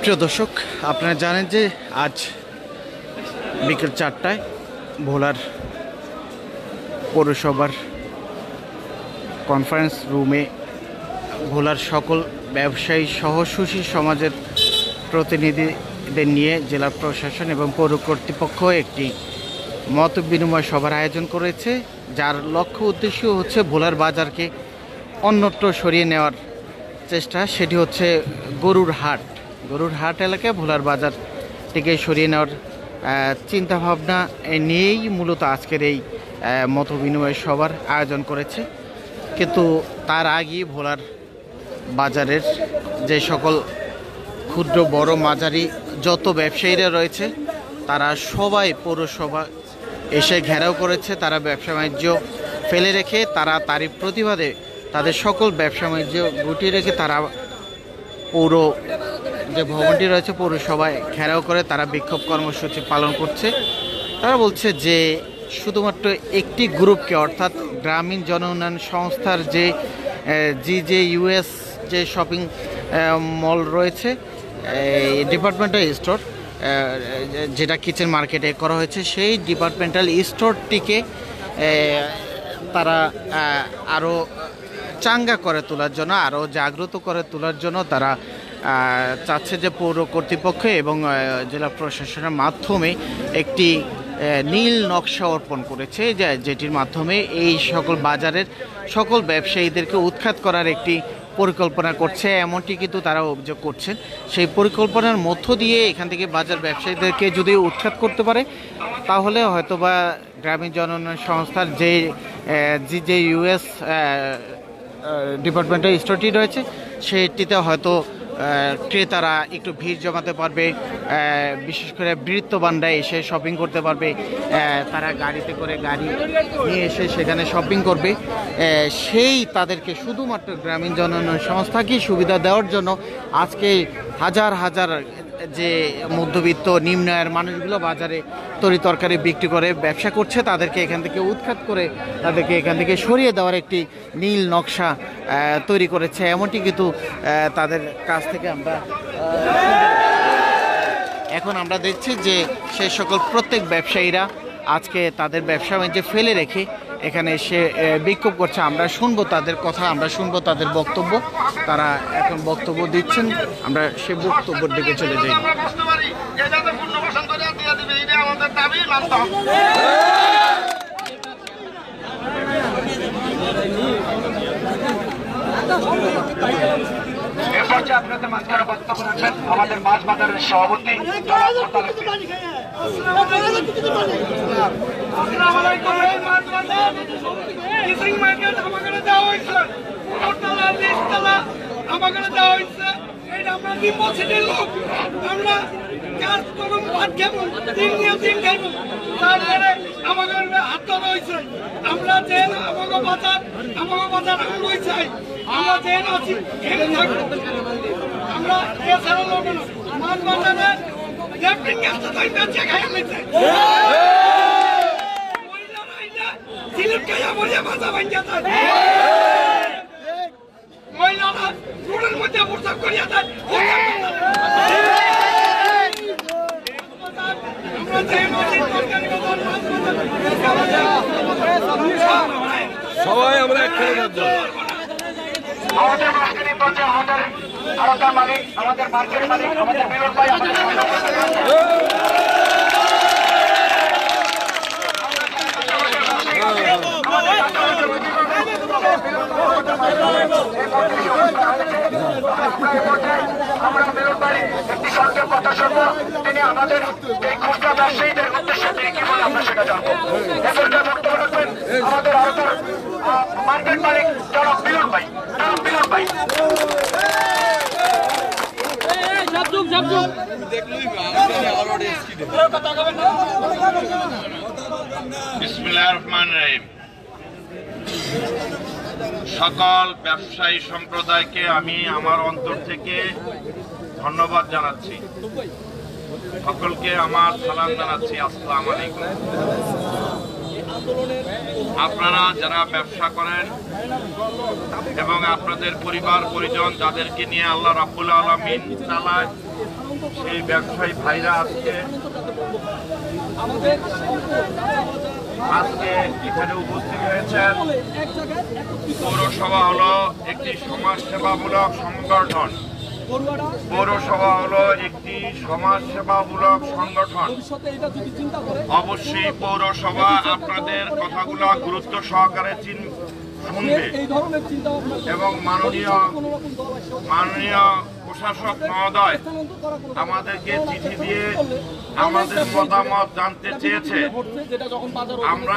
প্রিয় দর্শক, আপনারা জানেন যে আজ বিকেল 4টায় ভোলার পৌরসভার কনফারেন্স রুমে ভোলার সকল ব্যবসায়ী সহ সুশীল সমাজের প্রতিনিধিদের নিয়ে জেলা প্রশাসন এবং পৌর কর্তৃপক্ষ একটি মত বিনিময় সভার আয়োজন করেছে, যার লক্ষ্য উদ্দেশ্য হচ্ছে ভোলার বাজারকে অন্যত্র সরিয়ে নেওয়ার চেষ্টা। সেটি হচ্ছে গরুর হাট এলাকায় ভোলার বাজারটিকে সরিয়ে নেওয়ার চিন্তাভাবনা নিয়েই মূলত আজকের এই মত বিনিময় সভার আয়োজন করেছে। কিন্তু তার আগেই ভোলার বাজারের যে সকল ক্ষুদ্র বড় মাঝারি যত ব্যবসায়ীরা রয়েছে তারা সবাই পৌরসভা এসে ঘেরাও করেছে। তারা ব্যবসা বাণিজ্য ফেলে রেখে তারই প্রতিবাদে তাদের সকল ব্যবসা বাণিজ্য গুটিয়ে রেখে তারা পৌর যে ভবনটি রয়েছে পৌরসভায় ঘেরাও করে তারা বিক্ষোভ কর্মসূচি পালন করছে। তারা বলছে যে শুধুমাত্র একটি গ্রুপকে, অর্থাৎ গ্রামীণ জন উন্নয়ন সংস্থার যে GJUS যে শপিং মল রয়েছে, ডিপার্টমেন্টাল স্টোর যেটা কিচেন মার্কেটে করা হয়েছে, সেই ডিপার্টমেন্টাল স্টোরটিকে তারা আরও চাঙ্গা করে তোলার জন্য, আরও জাগ্রত করে তোলার জন্য তারা চাচ্ছে যে পৌর কর্তৃপক্ষ এবং জেলা প্রশাসনের মাধ্যমে একটি নীল নকশা অর্পণ করেছে, যেটির মাধ্যমে এই সকল বাজারের সকল ব্যবসায়ীদেরকে উৎখাত করার একটি পরিকল্পনা করছে, এমনটি কিন্তু তারা অভিযোগ করছেন। সেই পরিকল্পনার মধ্য দিয়ে এখান থেকে বাজার ব্যবসায়ীদেরকে যদি উৎখাত করতে পারে তাহলে হয়তোবা গ্রামীণ জন উন্নয়ন সংস্থার যে GJUS ডিপার্টমেন্টাল স্টোরটি রয়েছে সেটিতে হয়তো ক্রেতারা একটু ভিড় জমাতে পারবে, বিশেষ করে বৃত্তবানরা এসে শপিং করতে পারবে, তারা গাড়িতে করে গাড়ি নিয়ে এসে সেখানে শপিং করবে। সেই তাদেরকে শুধুমাত্র গ্রামীণ জন উন্নয়ন সংস্থাকেই সুবিধা দেওয়ার জন্য আজকে হাজার হাজার যে মধ্যবিত্ত নিম্ন আয়ের মানুষগুলো বাজারে তরি তরকারি বিক্রি করে ব্যবসা করছে তাদেরকে এখান থেকে উৎখাত করে তাদেরকে এখান থেকে সরিয়ে দেওয়ার একটি নীল নকশা তৈরি করেছে, এমনটি কিন্তু তাদের কাছ থেকে এখন আমরা দেখছি যে সেই সকল প্রত্যেক ব্যবসায়ীরা আজকে তাদের ব্যবসা বাণিজ্য ফেলে রেখে এখানে এসে বিক্ষোভ করছে। আমরা শুনবো তাদের কথা, আমরা শুনবো তাদের বক্তব্য। তারা এখন বক্তব্য দিচ্ছেন, আমরা সে বক্তব্যের দিকে চলে যাই। আপনাদের মাঝখানে বক্তব্য রাখবেন আমাদের মাছ বাজারের সভাপতি আমরা যে আমাকে বাজার আঙ্গুই চাই, আমরা যে আছি আমরা এছাড়া লোক মাছ বাজারে মহিলারা রোডের মধ্যে প্রস্তাব করিয়া দেয়। সবাই আমরা একখানে আমাদের মার্কেটিং করছে আমাদের আড়তদার মালিক, আমাদের মার্কেট মালিক, আমাদের মিলন ভাই, আমাদের আমরা মিলন ভাই একটি সরকার কথা শুনবো, তিনি আমাদের এই খুচরা ব্যবসায়ীদের উদ্দেশ্যে তিনি কি বলে আমরা সেটা জানবো। এখনকার বক্তব্য রাখবেন আমাদের আড়তদার মার্কেট মালিক জনাব মিলন ভাই। বিসমিল্লাহির রহমানির রহিম। সকল ব্যবসায়ী সম্প্রদায়কে আমি আমার অন্তর থেকে ধন্যবাদ জানাচ্ছি, সকলকে আমার সালাম জানাচ্ছি। আসসালামু আলাইকুম। আপনারা যারা ব্যবসা করেন এবং আপনাদের পরিবার পরিজন যাদেরকে নিয়ে আল্লাহ রাব্বুল আলামিন চালায়, সেই ব্যবসায়ী ভাইরা আজকে এখানে উপস্থিত হয়েছেন। পৌরসভা হলো একটি সমাজসেবামূলক সংগঠন। পৌরসভা হলো একটি সমাজসেবামূলক সংগঠন। অবশ্যই পৌরসভা আপনাদের কথাগুলো গুরুত্ব সহকারে শুনবে এবং মাননীয় প্রশাসক মহোদয় আমাদেরকে চিঠি দিয়ে আমাদের মতামত জানতে চেয়েছে। আমরা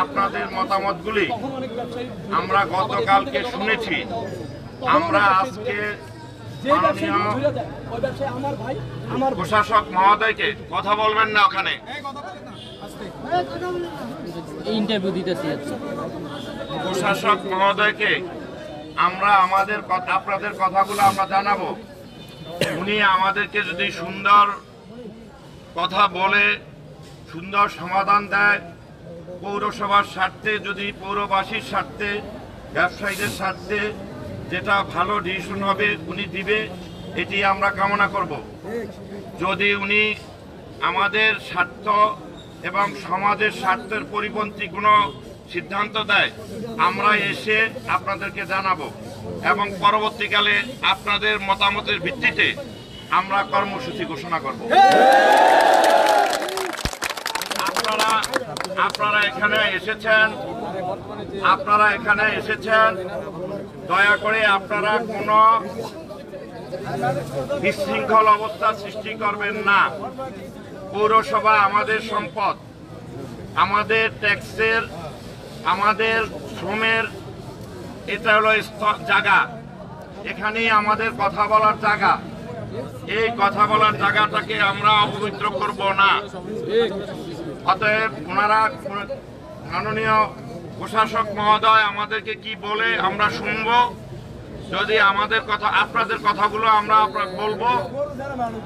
আপনাদের মতামতগুলি আমরা গতকালকে শুনেছি। আমরা আজকে মাননীয় প্রশাসক মহোদয়কে কথা বলবেন না, ওখানে ইন্টারভিউ দিতেছি। প্রশাসক মহোদয়কে আমরা আপনাদের কথাগুলো আমরা জানাবো। উনি আমাদেরকে যদি সুন্দর কথা বলে সুন্দর সমাধান দেয়, পৌরসভার স্বার্থে, যদি পৌরবাসীর স্বার্থে, ব্যবসায়ীদের স্বার্থে যেটা ভালো ডিসিশন হবে উনি দিবে, এটি আমরা কামনা করব। যদি উনি আমাদের স্বার্থ এবং সমাজের স্বার্থের পরিপন্থী কোনো সিদ্ধান্ত দেয়, আমরা এসে আপনাদেরকে জানাবো এবং পরবর্তীকালে আপনাদের মতামতের ভিত্তিতে আমরা কর্মসূচি ঘোষণা করব। আপনারা এখানে এসেছেন, দয়া করে আপনারা কোনো বিশৃঙ্খল অবস্থা সৃষ্টি করবেন না। পৌরসভা আমাদের সম্পদ, আমাদের ট্যাক্সের, আমাদের শ্রমের, এটা হলো জায়গা। এখানেই আমাদের কথা বলার জায়গা। এই কথা বলার জায়গাটাকে আমরা অপবিত্র করব না। অতএব ওনারা, মাননীয় প্রশাসক মহোদয় আমাদেরকে কি বলে আমরা শুনব। যদি আমাদের কথা, আপনাদের কথাগুলো আমরা বলবো,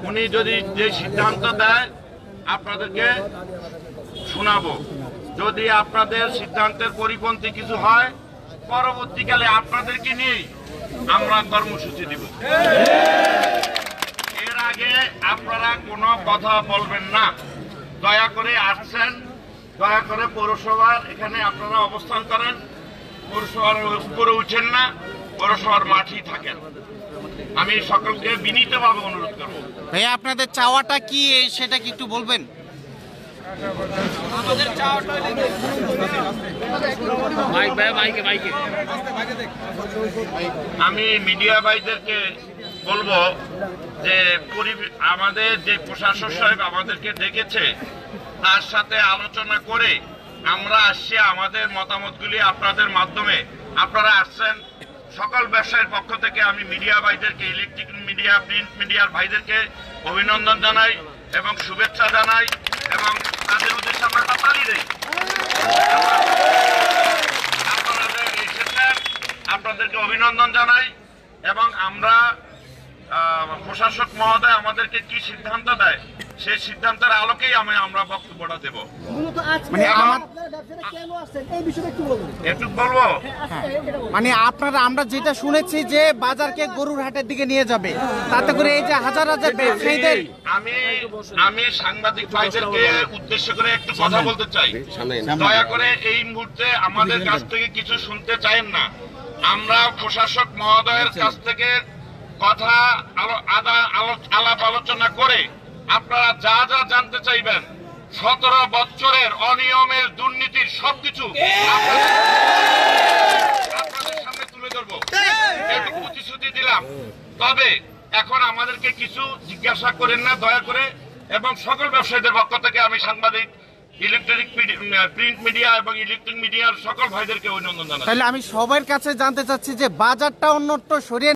উনি যদি যে সিদ্ধান্ত দেয় আপনাদেরকে শোনাবো। যদি আপনাদের সিদ্ধান্তের পরিপন্থী কিছু হয়, পরবর্তীকালে আপনাদেরকে নিয়েই আমরা কর্মসূচি দিব। এর আগে আপনারা কোনো কথা বলবেন না। দয়া করে আসছেন, দয়া করে পৌরসভার এখানে আপনারা অবস্থান করেন, পৌরসভার উপরে উঠেন না, পৌরসভার মাঠেই থাকেন। আমি সকলকে বিনীতভাবে অনুরোধ করব। ভাইয়া, আপনাদের চাওয়াটা কি সেটা কি একটু বলবেন? আমি মিডিয়া ভাইদেরকে বলবো যে আমাদের যে প্রশাসক সাহেব আমাদেরকে ডেকেছে, তার সাথে আলোচনা করে আমরা আসছি। আমাদের মতামতগুলি আপনাদের মাধ্যমে আপনারা আসছেন। সকল ব্যবসায়ীর পক্ষ থেকে আমি মিডিয়া ভাইদেরকে, ইলেকট্রিক মিডিয়া, প্রিন্ট মিডিয়ার ভাইদেরকে অভিনন্দন জানাই এবং শুভেচ্ছা জানাই এবং তাদের উদ্দেশ্যে আমরা একটা তালি দেই। আপনারা এসেছেন, আপনাদেরকে অভিনন্দন জানাই এবং আমরা প্রশাসক মহোদয় আমাদেরকে কি সিদ্ধান্ত দেয় সেই সিদ্ধান্তের আলোকেই আমরা বক্তব্যটা দেব। একটু বলবো, মানে আমরা যেটা শুনেছি যে বাজারকে গরুর হাটের দিকে নিয়ে যাবে, তাতে করে এই যে হাজার হাজার ব্যবসায়ীদের। আমি সাংবাদিক ভাইদেরকে উদ্দেশ্য করে একটু কথা বলতে চাই। দয়া করে এই মুহূর্তে আমাদের কাছ থেকে কিছু শুনতে চাইেন না। আমরা প্রশাসক মহোদয়ের কাছ থেকে কথা আলাপ আলোচনা করে আপনারা যা যা জানতে চাইবেন, 17 বছরের অনিয়মের, দুর্নীতির সবকিছু আপনাদের সামনে তুলে ধরবো, একটু প্রতিশ্রুতি দিলাম। তবে এখন আমাদেরকে কিছু জিজ্ঞাসা করেন না দয়া করে। এবং সকল ব্যবসায়ীদের পক্ষ থেকে আমি সাংবাদিক, ইলেকট্রিক প্রিন্ট মিডিয়া এবং ইলেকট্রিক মিডিয়ার সকল ভাইদেরকে অভিনন্দন জানাই। তাহলে আমি সবার কাছে জানতে চাচ্ছি যে বাজারটা অন্যত্র সরিয়ে